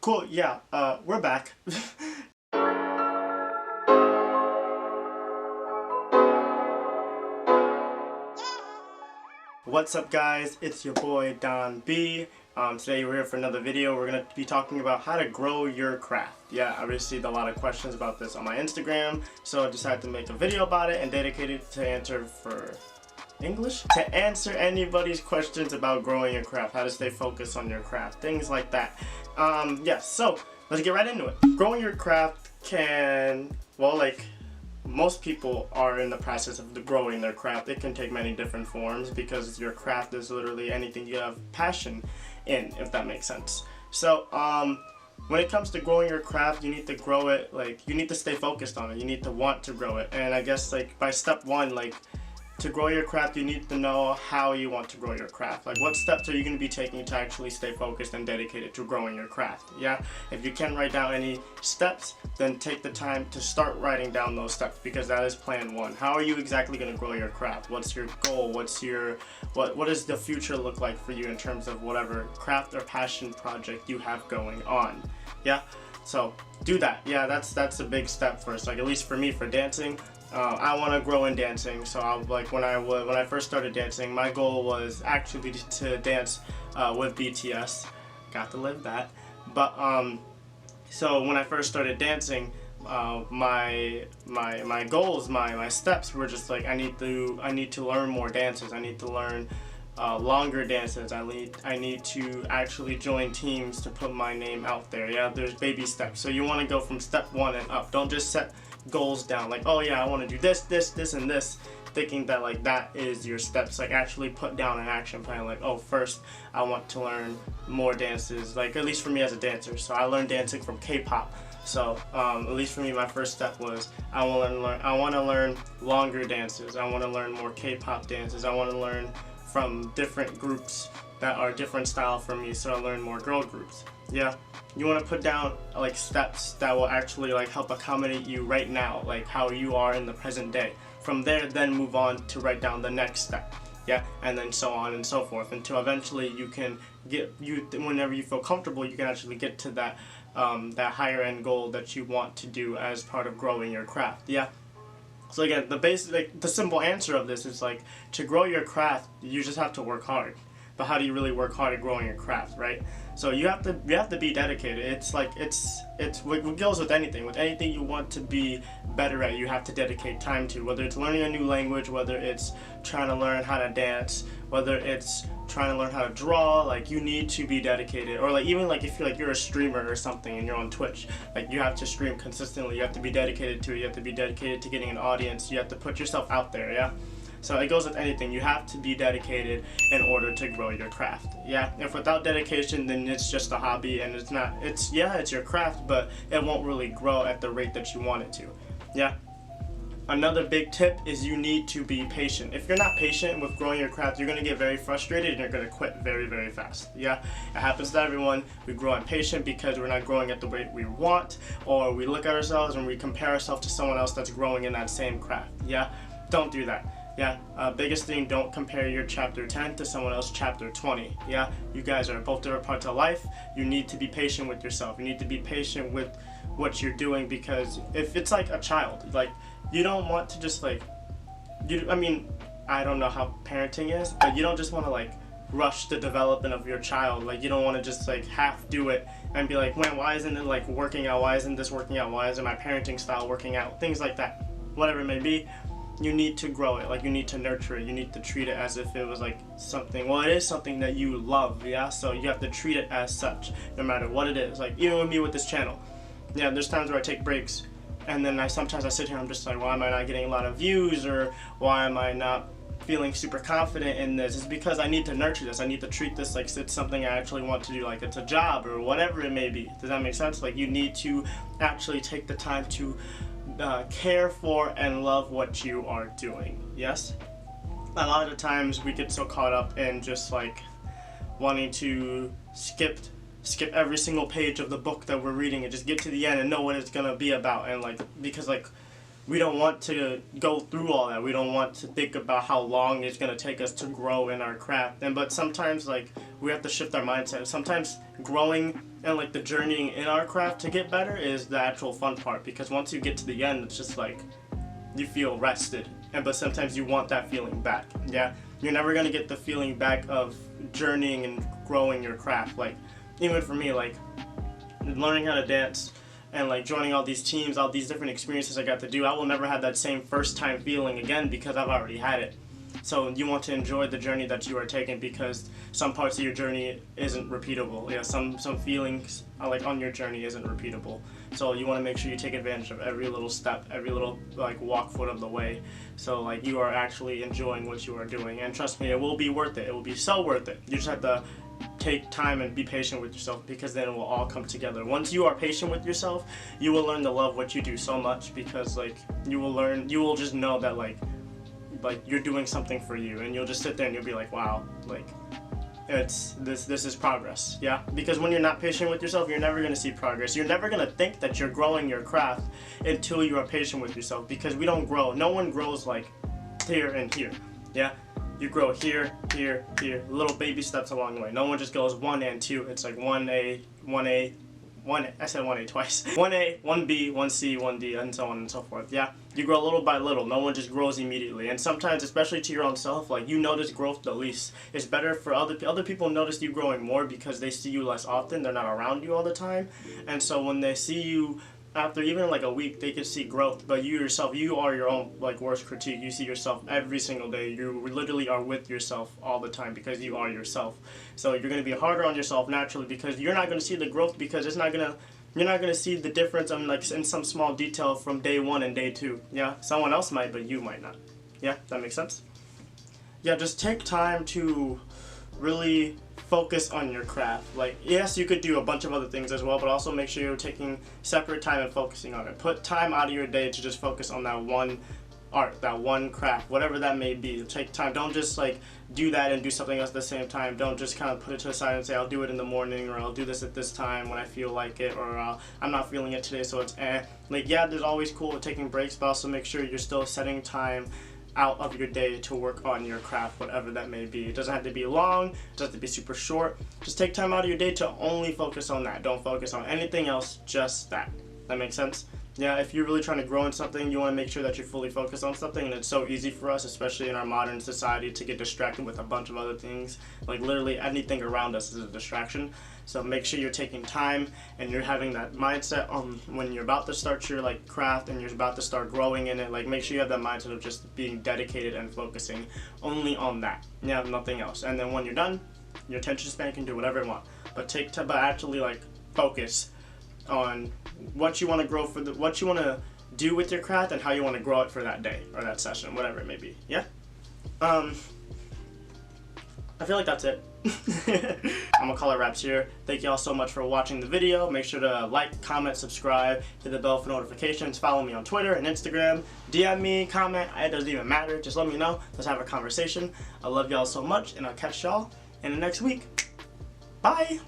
Cool, yeah, we're back. What's up guys, it's your boy DonB. Today we're here for another video. We're going to be talking about how to grow your craft. Yeah, I received a lot of questions about this on my Instagram, so I decided to make a video about it and dedicate it to answer anybody's questions about growing your craft, how to stay focused on your craft, things like that. Yes, so let's get right into it. Growing your craft can, well, like most people are in the process of growing their craft. It can take many different forms because your craft is literally anything you have passion in, if that makes sense. So when it comes to growing your craft, you need to grow it, like you need to stay focused on it, you need to want to grow it. And I guess like by step one, like to grow your craft, you need to know how you want to grow your craft. Like what steps are you going to be taking to actually stay focused and dedicated to growing your craft? Yeah, if you can't write down any steps, then take the time to start writing down those steps, because that is plan one. How are you exactly going to grow your craft? What's your goal? What does the future look like for you in terms of whatever craft or passion project you have going on? Yeah, so do that. Yeah, that's a big step first. Like at least for me, for dancing, I want to grow in dancing. So when I first started dancing, my goal was actually to dance with BTS. Got to live that. But so when I first started dancing, my goals, my steps were just like I need to learn more dances. I need to learn longer dances. I need to actually join teams to put my name out there. Yeah, there's baby steps. So you want to go from step one and up. Don't just set goals down like, oh yeah, I want to do this, and this, thinking that like that is your steps. Like actually put down an action plan. Like, oh, first I want to learn more dances. Like at least for me as a dancer. So I learned dancing from K-pop. So at least for me, my first step was I want to learn longer dances. I want to learn more K-pop dances. I want to learn from different groups that are different style from me, so I learn more girl groups. Yeah, you want to put down like steps that will actually like help accommodate you right now, like how you are in the present day. From there, then move on to write down the next step. Yeah, and then so on and so forth until eventually you can whenever you feel comfortable, you can actually get to that that higher end goal that you want to do as part of growing your craft. Yeah. So again, the simple answer of this is like, to grow your craft, you just have to work hard. But how do you really work hard at growing your craft, right? So you have to be dedicated. It's like what goes with anything. With anything you want to be better at, you have to dedicate time to. Whether it's learning a new language, whether it's trying to learn how to dance, whether it's trying to learn how to draw, like you need to be dedicated. Or like even like if you're a streamer or something and you're on Twitch, like you have to stream consistently. You have to be dedicated to it. You have to be dedicated to getting an audience. You have to put yourself out there. Yeah. So it goes with anything. You have to be dedicated in order to grow your craft. Yeah, if without dedication, then it's just a hobby and it's not, it's your craft, but it won't really grow at the rate that you want it to. Yeah. Another big tip is you need to be patient. If you're not patient with growing your craft, you're going to get very frustrated and you're going to quit very, very fast. Yeah, it happens to everyone. We grow impatient because we're not growing at the rate we want, or we look at ourselves and we compare ourselves to someone else that's growing in that same craft. Yeah, don't do that. Yeah, biggest thing, don't compare your chapter 10 to someone else chapter 20. Yeah, you guys are both different parts of life. You need to be patient with yourself. You need to be patient with what you're doing, because if it's like a child, like you don't want to just like, I mean, I don't know how parenting is, but you don't just want to like rush the development of your child. Like you don't want to just like half do it and be like, man, why isn't it like working out? Why isn't this working out? Why isn't my parenting style working out? Things like that, whatever it may be. You need to grow it, like you need to nurture it, you need to treat it as if it was like something, well, it is something that you love, yeah, so you have to treat it as such, no matter what it is. Like even with me with this channel, yeah, there's times where I take breaks, and then sometimes I sit here, I'm just like, why am I not getting a lot of views, or why am I not feeling super confident in this? It's because I need to nurture this, I need to treat this like it's something I actually want to do, like it's a job, or whatever it may be. Does that make sense? Like you need to actually take the time to care for and love what you are doing. Yes, a lot of the times we get so caught up in just like wanting to skip every single page of the book that we're reading and just get to the end and know what it's gonna be about, and like because like we don't want to go through all that. We don't want to think about how long it's gonna take us to grow in our craft. But sometimes like we have to shift our mindset. Sometimes growing and like the journeying in our craft to get better is the actual fun part, because once you get to the end, it's just like you feel rested, but sometimes you want that feeling back. Yeah, you're never gonna get the feeling back of journeying and growing your craft. Like even for me, like learning how to dance and like joining all these teams, all these different experiences I got to do, I will never have that same first time feeling again because I've already had it. So you want to enjoy the journey that you are taking, because some parts of your journey isn't repeatable. Yeah, some feelings like on your journey isn't repeatable. So you want to make sure you take advantage of every little step, every little like walk foot of the way. So like you are actually enjoying what you are doing, and trust me, it will be worth it. It will be so worth it. You just have to take time and be patient with yourself, because then it will all come together. Once you are patient with yourself, you will learn to love what you do so much, because like you will just know that like you're doing something for you, and you'll just sit there and you'll be like, wow, like this is progress. Yeah, because when you're not patient with yourself, you're never going to see progress. You're never going to think that you're growing your craft until you are patient with yourself, because we don't grow, no one grows like here and here. Yeah, you grow here, here, here, little baby steps along the way. No one just goes 1 and 2. It's like 1A, 1A, 1A, I said 1A twice. 1A, 1B, 1C, 1D, and so on and so forth. Yeah, you grow little by little. No one just grows immediately. And sometimes, especially to your own self, like you notice growth the least. It's better for other people notice you growing more, because they see you less often. They're not around you all the time. And so when they see you after even like a week, they can see growth. But you yourself, you are your own like worst critique. You see yourself every single day. You literally are with yourself all the time, because you are yourself. So you're going to be harder on yourself naturally, because you're not going to see the growth, because you're not going to see the difference in some small detail from day 1 and day 2. Yeah, someone else might, but you might not. Yeah, that makes sense? Yeah, just take time to really focus on your craft. Like, yes, you could do a bunch of other things as well, but also make sure you're taking separate time and focusing on it. Put time out of your day to just focus on that one art, that one craft, whatever that may be. Take time. Don't just like do that and do something else at the same time. Don't just kind of put it to the side and say, I'll do it in the morning, or I'll do this at this time when I feel like it, or I'm not feeling it today, so it's like, yeah, there's always cool with taking breaks, but also make sure you're still setting time out of your day to work on your craft, whatever that may be. It doesn't have to be long, it doesn't have to be super short. Just take time out of your day to only focus on that. Don't focus on anything else, just that. That makes sense? Yeah, if you're really trying to grow in something, you want to make sure that you're fully focused on something, and it's so easy for us, especially in our modern society, to get distracted with a bunch of other things. Like literally anything around us is a distraction. So make sure you're taking time and you're having that mindset when you're about to start your like craft and you're about to start growing in it. Like make sure you have that mindset of just being dedicated and focusing only on that. Yeah, nothing else. And then when you're done, your attention span can do whatever you want. But actually like focus on what you want to grow what you want to do with your craft, and how you want to grow it for that day or that session, whatever it may be. Yeah. I feel like that's it. I'm gonna call it wraps here. Thank you all so much for watching the video. Make sure to like, comment, subscribe, hit the bell for notifications, follow me on Twitter and Instagram, DM me, comment, it doesn't even matter, just let me know. Let's have a conversation. I love y'all so much, and I'll catch y'all in the next week. Bye.